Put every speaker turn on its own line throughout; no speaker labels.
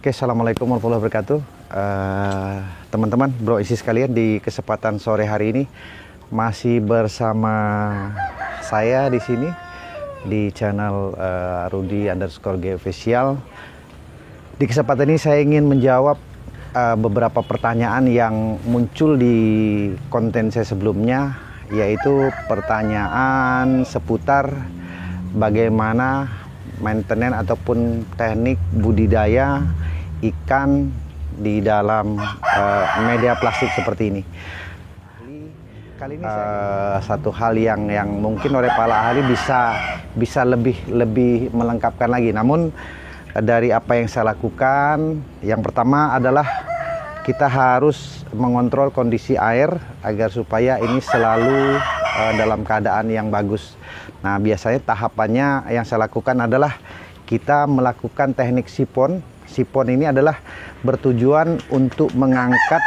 Oke, assalamualaikum warahmatullahi wabarakatuh. Teman-teman, bro isi sekalian, di kesempatan sore hari ini masih bersama saya di sini di channel Rudy_G Official. Di kesempatan ini saya ingin menjawab beberapa pertanyaan yang muncul di konten saya sebelumnya, yaitu pertanyaan seputar bagaimana maintenance ataupun teknik budidaya ikan di dalam media plastik seperti ini. Kali ini satu hal yang mungkin oleh para ahli bisa lebih melengkapkan lagi. Namun dari apa yang saya lakukan, yang pertama adalah kita harus mengontrol kondisi air agar supaya ini selalu dalam keadaan yang bagus. Nah, biasanya tahapannya yang saya lakukan adalah kita melakukan teknik sipon. Sipon ini adalah bertujuan untuk mengangkat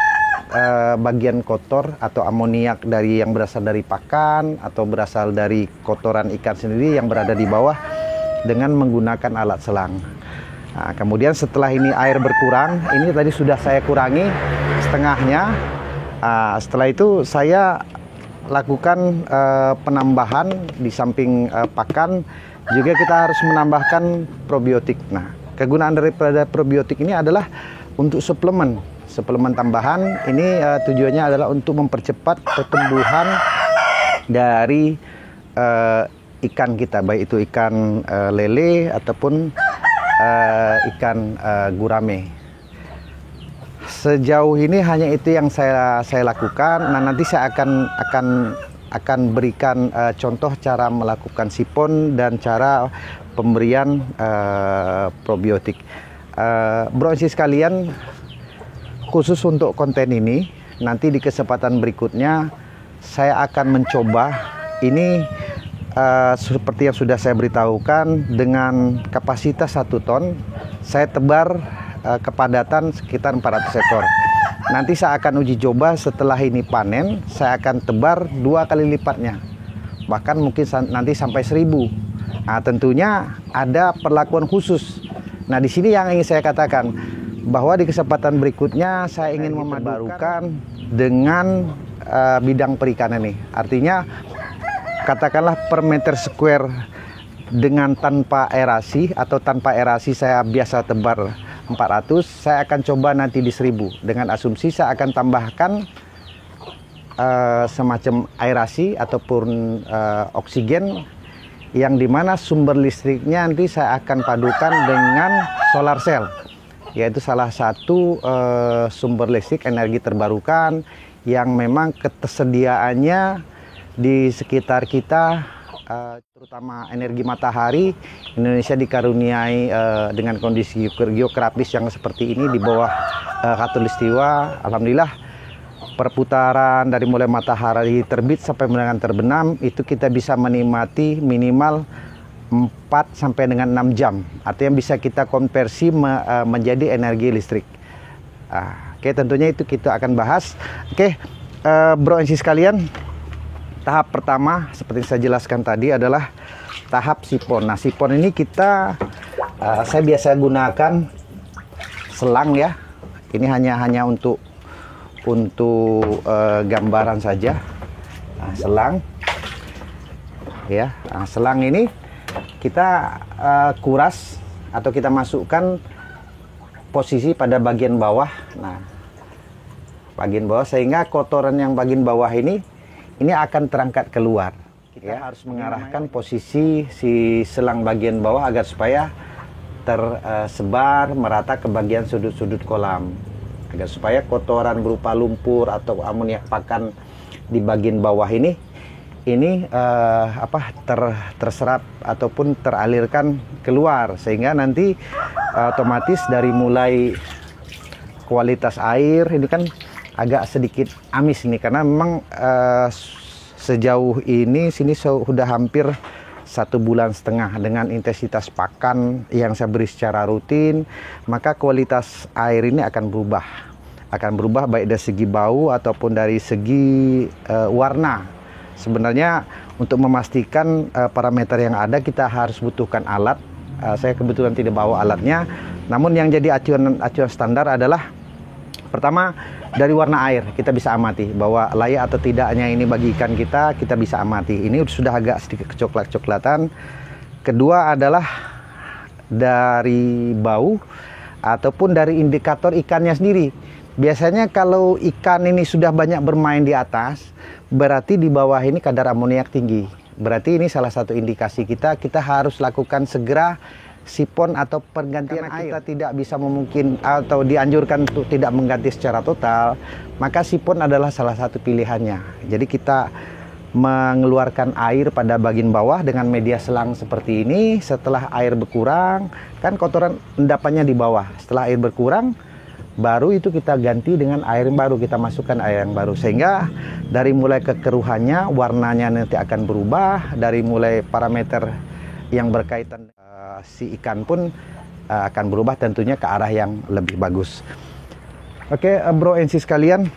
bagian kotor atau amoniak yang berasal dari pakan atau berasal dari kotoran ikan sendiri yang berada di bawah dengan menggunakan alat selang. Nah, kemudian setelah ini air berkurang, ini tadi sudah saya kurangi setengahnya. Setelah itu saya lakukan penambahan di samping pakan, juga kita harus menambahkan probiotik. Nah, kegunaan daripada probiotik ini adalah untuk suplemen tambahan. Ini tujuannya adalah untuk mempercepat pertumbuhan dari ikan kita, baik itu ikan lele ataupun ikan gurame. Sejauh ini hanya itu yang saya lakukan. Nah, nanti saya akan berikan contoh cara melakukan sipon dan cara pemberian probiotik. Bro isi sekalian, khusus untuk konten ini, nanti di kesempatan berikutnya saya akan mencoba ini seperti yang sudah saya beritahukan, dengan kapasitas 1 ton saya tebar kepadatan sekitar 400 ekor. Nanti saya akan uji coba setelah ini panen, saya akan tebar 2 kali lipatnya, bahkan mungkin nanti sampai 1000. Nah, tentunya ada perlakuan khusus. Nah, di sini yang ingin saya katakan, bahwa di kesempatan berikutnya saya ingin memadukan dengan bidang perikanan ini. Artinya katakanlah per meter square dengan tanpa aerasi atau tanpa aerasi saya biasa tebar 400, saya akan coba nanti di 1000. Dengan asumsi saya akan tambahkan semacam aerasi ataupun oksigen, yang dimana sumber listriknya nanti saya akan padukan dengan solar cell, yaitu salah satu sumber listrik energi terbarukan yang memang ketersediaannya di sekitar kita, terutama energi matahari. Indonesia dikaruniai dengan kondisi geografis yang seperti ini di bawah khatulistiwa. Alhamdulillah, perputaran dari mulai matahari terbit sampai dengan terbenam itu kita bisa menikmati minimal 4 sampai dengan 6 jam. Artinya bisa kita konversi menjadi energi listrik. Oke, tentunya itu kita akan bahas. Oke, bro isi sekalian, tahap pertama seperti saya jelaskan tadi adalah tahap sipon. Nah, sipon ini saya biasa gunakan selang ya. Ini hanya untuk gambaran saja. Nah, selang ya. Nah, selang ini kita kuras atau kita masukkan posisi pada bagian bawah. Nah, bagian bawah, sehingga kotoran yang bagian bawah ini akan terangkat keluar. Kita harus mengarahkan posisi si selang bagian bawah agar supaya tersebar merata ke bagian sudut-sudut kolam, agar supaya kotoran berupa lumpur atau amoniak pakan di bagian bawah ini terserap ataupun teralirkan keluar, sehingga nanti otomatis dari mulai kualitas air ini kan agak sedikit amis ini, karena memang sejauh ini sini sudah hampir 1,5 bulan dengan intensitas pakan yang saya beri secara rutin, maka kualitas air ini akan berubah baik dari segi bau ataupun dari segi warna. Sebenarnya untuk memastikan parameter yang ada, kita harus butuhkan alat. Saya kebetulan tidak bawa alatnya, Namun yang jadi acuan standar adalah pertama dari warna air kita bisa amati bahwa layak atau tidaknya ini bagi ikan kita bisa amati. Ini sudah agak sedikit kecoklat-coklatan. Kedua adalah dari bau ataupun dari indikator ikannya sendiri. Biasanya kalau ikan ini sudah banyak bermain di atas, berarti di bawah ini kadar amoniak tinggi. Berarti ini salah satu indikasi kita harus lakukan segera sipon atau penggantian air. Kita tidak bisa memungkin atau dianjurkan untuk tidak mengganti secara total, maka sipon adalah salah satu pilihannya. Jadi kita mengeluarkan air pada bagian bawah dengan media selang seperti ini. Setelah air berkurang, kan kotoran endapannya di bawah. Setelah air berkurang, baru itu kita ganti dengan air yang baru, kita masukkan air yang baru, sehingga dari mulai kekeruhannya, warnanya nanti akan berubah, dari mulai parameter yang berkaitan si ikan pun akan berubah tentunya ke arah yang lebih bagus. Oke, bro and sis sekalian,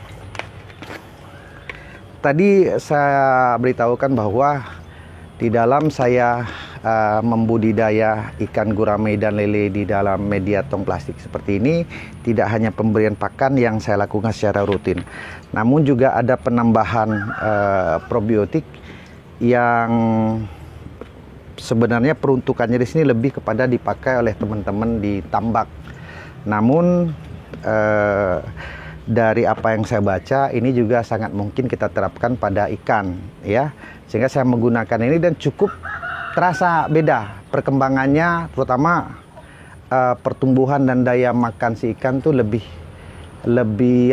tadi saya beritahukan bahwa di dalam saya membudidaya ikan gurame dan lele di dalam media tong plastik seperti ini, tidak hanya pemberian pakan yang saya lakukan secara rutin, namun juga ada penambahan probiotik yang sebenarnya peruntukannya di sini lebih kepada dipakai oleh teman-teman di tambak. Namun dari apa yang saya baca, ini juga sangat mungkin kita terapkan pada ikan, ya. Sehingga saya menggunakan ini dan cukup terasa beda perkembangannya, terutama pertumbuhan dan daya makan si ikan tuh lebih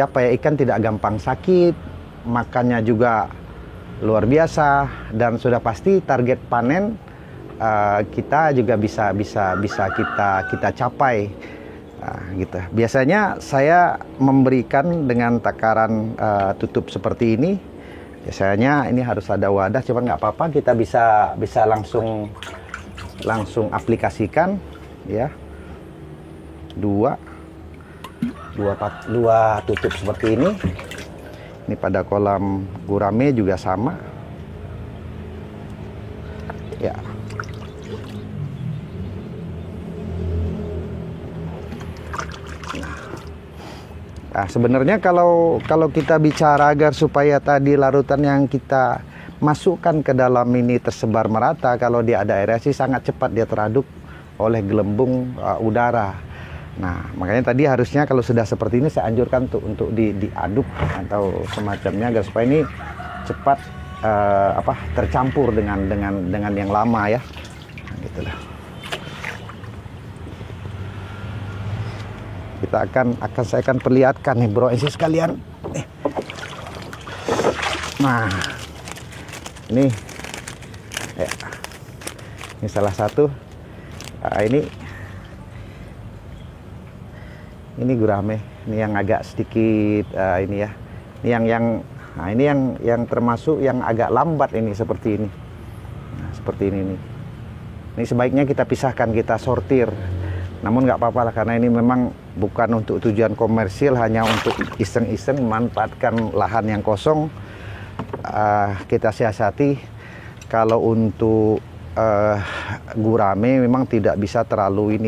apa ya, ikan tidak gampang sakit, makannya juga luar biasa, dan sudah pasti target panen kita juga bisa kita capai. Gitu. Biasanya saya memberikan dengan takaran tutup seperti ini. Biasanya ini harus ada wadah, cuman nggak apa-apa, kita bisa langsung aplikasikan, ya. Dua tutup seperti ini. Ini pada kolam gurame juga sama, ya. Nah, sebenarnya kalau kita bicara agar supaya tadi larutan yang kita masukkan ke dalam ini tersebar merata, kalau dia ada aerasi sangat cepat dia teraduk oleh gelembung udara. Nah, makanya tadi harusnya kalau sudah seperti ini saya anjurkan untuk diaduk atau semacamnya agar supaya ini cepat tercampur dengan yang lama, ya. Nah, gitulah. Saya akan perlihatkan nih, bro and sis sekalian. Nah, ini ya, ini salah satu. Ini gurame. Ini yang agak sedikit ini ya. Ini yang termasuk yang agak lambat ini, seperti ini. Nah, seperti ini nih. Ini sebaiknya kita pisahkan, kita sortir. Namun nggak apa-apa lah, karena ini memang bukan untuk tujuan komersil, hanya untuk iseng-iseng memanfaatkan lahan yang kosong. Kita siasati. Kalau untuk gurame memang tidak bisa terlalu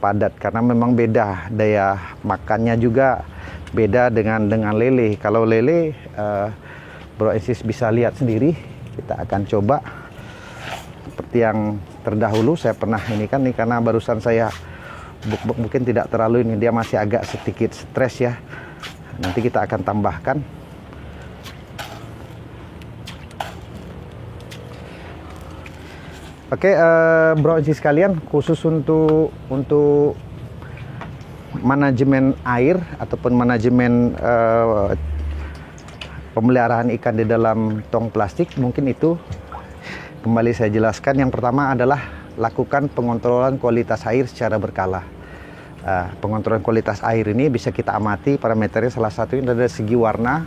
padat, karena memang beda daya makannya, juga beda dengan lele. Kalau lele, bro Isis bisa lihat sendiri. Kita akan coba seperti yang terdahulu saya pernah ini karena barusan saya buk mungkin tidak terlalu ini, dia masih agak sedikit stres, ya. Nanti kita akan tambahkan. Oke, bro and sis sekalian, khusus untuk manajemen air ataupun manajemen pemeliharaan ikan di dalam tong plastik, mungkin itu kembali saya jelaskan. Yang pertama adalah lakukan pengontrolan kualitas air secara berkala. Pengontrolan kualitas air ini bisa kita amati parameternya, salah satunya dari segi warna,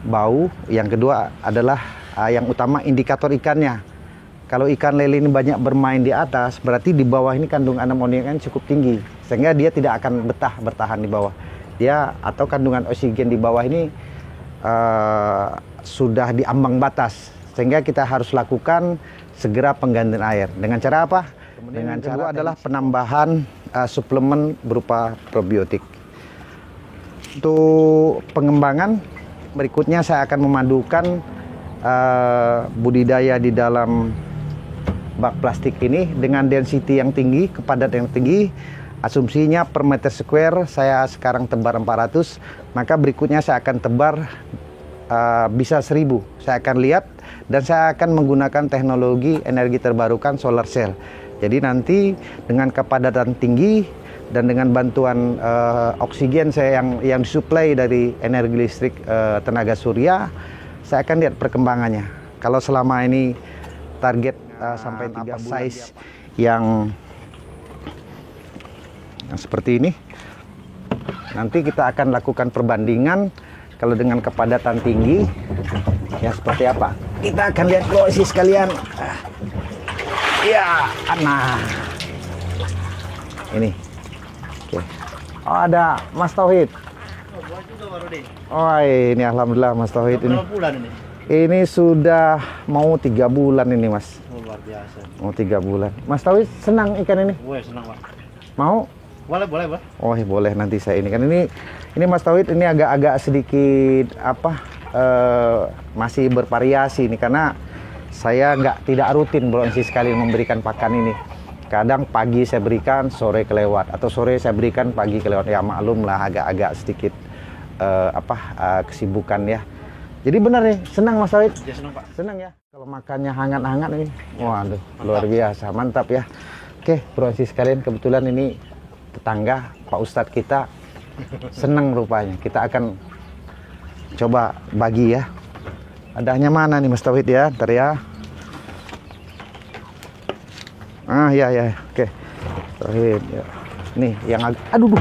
bau. Yang kedua adalah yang utama indikator ikannya. Kalau ikan lele ini banyak bermain di atas, berarti di bawah ini kandungan amoniaknya cukup tinggi, sehingga dia tidak akan bertahan di bawah. Dia atau kandungan oksigen di bawah ini sudah di ambang batas, sehingga kita harus lakukan segera penggantian air. Dengan cara apa? Dengan cara adalah penambahan suplemen berupa probiotik. Untuk pengembangan berikutnya saya akan memadukan budidaya di dalam bak plastik ini dengan density yang tinggi, kepadatan yang tinggi. Asumsinya per meter square saya sekarang tebar 400, maka berikutnya saya akan tebar bisa 1000. Saya akan lihat dan saya akan menggunakan teknologi energi terbarukan solar cell. Jadi nanti dengan kepadatan tinggi dan dengan bantuan oksigen saya yang disuplai dari energi listrik tenaga surya, saya akan lihat perkembangannya. Kalau selama ini target sampai 3 size yang seperti ini, nanti kita akan lakukan perbandingan kalau dengan kepadatan tinggi ya seperti apa. Kita akan lihat bro isi sekalian. Ya, nah ini. Oke. Oh, ada Mas Tauhid. Oh, ini alhamdulillah Mas Tauhid ini.
Berapa bulan ini?
Ini sudah mau 3 bulan ini Mas.
Oh, luar biasa.
Mau 3 bulan. Mas Tauhid senang ikan ini?
Wah, senang Pak.
Mau?
Boleh, boleh Pak.
Oh, boleh nanti saya ini kan ini Mas Tauhid ini agak sedikit masih bervariasi ini karena saya tidak rutin bro sekali memberikan pakan ini. Kadang pagi saya berikan, sore kelewat, atau sore saya berikan, pagi kelewat. Ya maklum lah agak sedikit kesibukan ya. Jadi benar nih, senang Mas Tauhid?
Ya, senang Pak.
Senang ya. Kalau makannya hangat-hangat ini, waduh, mantap. Luar biasa, mantap ya. Oke, bro sekalian, kebetulan ini tetangga Pak Ustadz kita senang rupanya. Kita akan coba bagi ya. Adanya mana nih Mas Tauhid ya? Ntar ya. Ah ya, oke. Tauhid ya. Nih yang aduh.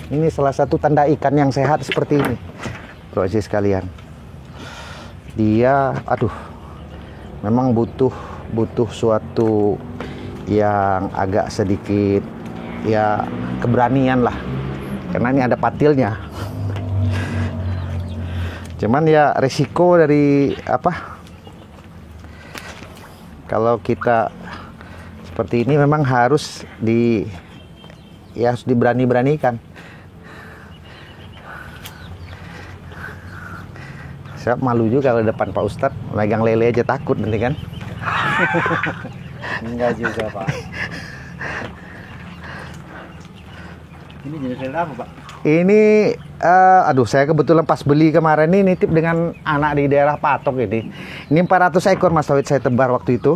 Ini salah satu tanda ikan yang sehat seperti ini, bro sekalian. Dia, memang butuh suatu yang agak sedikit ya keberanian lah, karena ini ada patilnya. Cuman ya resiko dari kalau kita seperti ini memang harus diberani-beranikan. Saya malu juga kalau depan Pak Ustadz megang lele aja takut nanti kan.
Enggak juga Pak. Ini jenis lele apa Pak?
Ini saya kebetulan pas beli kemarin ini nitip dengan anak di daerah Patok ini. Ini 400 ekor Mas Tauhid saya tebar waktu itu.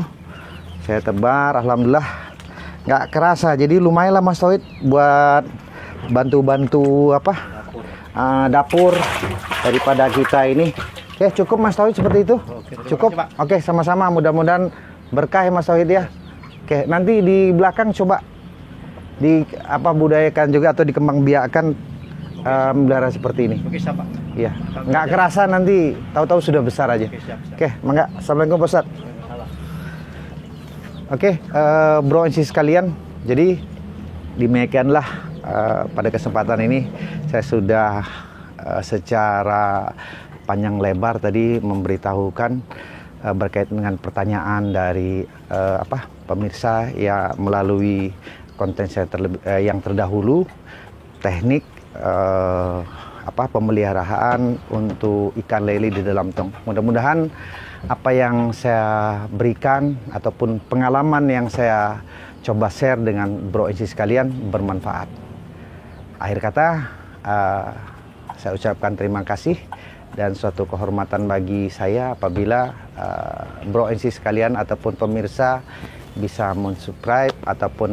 Saya tebar, alhamdulillah nggak kerasa. Jadi lumayan lah Mas Tauhid buat bantu-bantu dapur daripada kita ini. Oke, cukup Mas Tauhid seperti itu. Cukup. Oke, sama-sama. Mudah-mudahan berkah ya Mas Tauhid ya. Oke, nanti di belakang coba budayakan juga atau dikembangbiakkan melihara seperti ini.
Oke, siap Pak.
Iya. Nggak kerasa nanti tahu-tahu sudah besar aja.
Oke, siap.
Oke, mangga. Assalamualaikum Pak Ustadz. Oke, bro and sis sekalian. Jadi demikianlah pada kesempatan ini saya sudah secara panjang lebar tadi memberitahukan berkaitan dengan pertanyaan dari pemirsa ya melalui konten saya yang terdahulu, teknik pemeliharaan untuk ikan lele di dalam tong. Mudah-mudahan apa yang saya berikan ataupun pengalaman yang saya coba share dengan bro and sis sekalian bermanfaat. Akhir kata saya ucapkan terima kasih dan suatu kehormatan bagi saya apabila bro and sis sekalian ataupun pemirsa bisa subscribe ataupun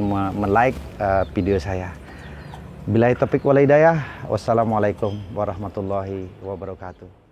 like video saya. Billahi taufik wal hidayah. Wassalamualaikum warahmatullahi wabarakatuh.